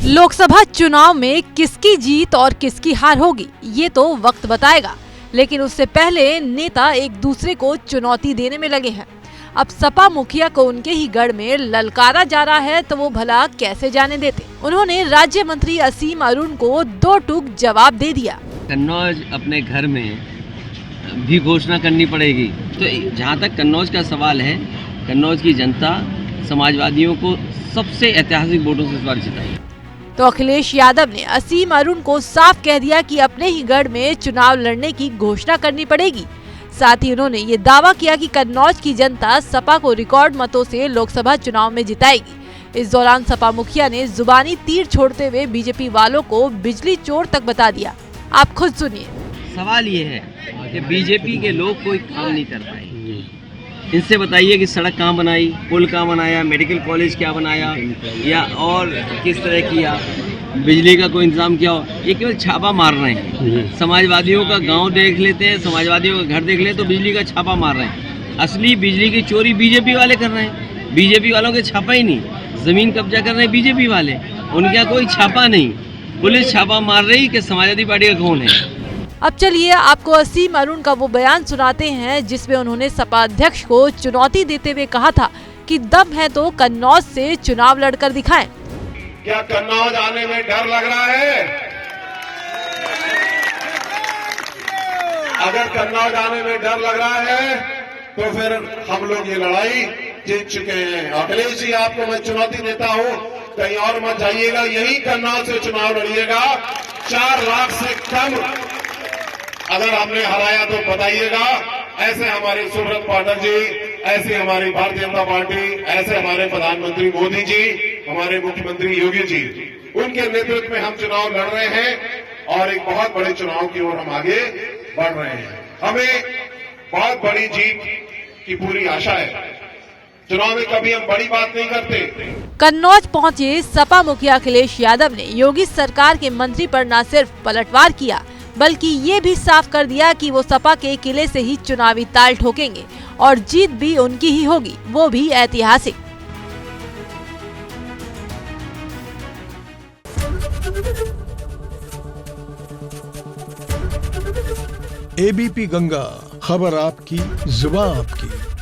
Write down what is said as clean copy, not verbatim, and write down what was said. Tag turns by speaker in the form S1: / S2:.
S1: लोकसभा चुनाव में किसकी जीत और किसकी हार होगी ये तो वक्त बताएगा, लेकिन उससे पहले नेता एक दूसरे को चुनौती देने में लगे हैं। अब सपा मुखिया को उनके ही गढ़ में ललकारा जा रहा है तो वो भला कैसे जाने देते। उन्होंने राज्य मंत्री असीम अरुण को दो टूक जवाब दे दिया।
S2: कन्नौज अपने घर में भी घोषणा करनी पड़ेगी। तो जहाँ तक कन्नौज का सवाल है, कन्नौज की जनता समाजवादियों को सबसे ऐतिहासिक वोटों से इस बार जिताई।
S1: तो अखिलेश यादव ने असीम अरुण को साफ कह दिया कि अपने ही गढ़ में चुनाव लड़ने की घोषणा करनी पड़ेगी। साथ ही उन्होंने ये दावा किया कि कन्नौज की जनता सपा को रिकॉर्ड मतों से लोकसभा चुनाव में जिताएगी। इस दौरान सपा मुखिया ने जुबानी तीर छोड़ते हुए बीजेपी वालों को बिजली चोर तक बता दिया। आप खुद सुनिए।
S2: सवाल ये है कि बीजेपी के लोग कोई काम नहीं कर पाए। इनसे बताइए कि सड़क कहाँ बनाई, पुल कहाँ बनाया, मेडिकल कॉलेज क्या बनाया या और किस तरह किया, बिजली का कोई इंतजाम किया हो। ये केवल छापा मार रहे हैं। समाजवादियों का गांव देख लेते हैं, समाजवादियों का घर देख लेते तो बिजली का छापा मार रहे हैं। असली बिजली की चोरी बीजेपी वाले कर रहे हैं। बीजेपी वालों के छापा ही नहीं, जमीन कब्जा कर रहे हैं बीजेपी वाले, उनके यहाँ कोई छापा नहीं। पुलिस छापा मार रही कि समाजवादी पार्टी का कौन है।
S1: अब चलिए आपको असीम अरुण का वो बयान सुनाते हैं जिसमें उन्होंने सपा अध्यक्ष को चुनौती देते हुए कहा था कि दम है तो कन्नौज से चुनाव लड़कर दिखाएं।
S3: क्या कन्नौज आने में डर लग रहा है? अगर कन्नौज आने में डर लग रहा है तो फिर हम लोग ये लड़ाई जीत चुके हैं। अखिलेश जी, आपको मैं चुनौती देता हूं, कहीं और मत जाइएगा, यही कन्नौज से चुनाव लड़िएगा। 4 लाख से कम अगर हमने हराया तो बताइएगा। ऐसे हमारे सुब्रत पाठक जी, ऐसे हमारी भारतीय जनता पार्टी, ऐसे हमारे प्रधानमंत्री मोदी जी, हमारे मुख्यमंत्री योगी जी, उनके नेतृत्व में हम चुनाव लड़ रहे हैं और एक बहुत बड़े चुनाव की ओर हम आगे बढ़ रहे हैं। हमें बहुत बड़ी जीत की पूरी आशा है। चुनाव में कभी हम बड़ी बात नहीं करते।
S1: कन्नौज पहुंचे सपा मुखिया अखिलेश यादव ने योगी सरकार के मंत्री पर न सिर्फ पलटवार किया बल्कि ये भी साफ कर दिया कि वो सपा के किले से ही चुनावी ताल ठोकेंगे और जीत भी उनकी ही होगी, वो भी ऐतिहासिक।
S4: एबीपी गंगा, खबर आपकी, जुबान आपकी।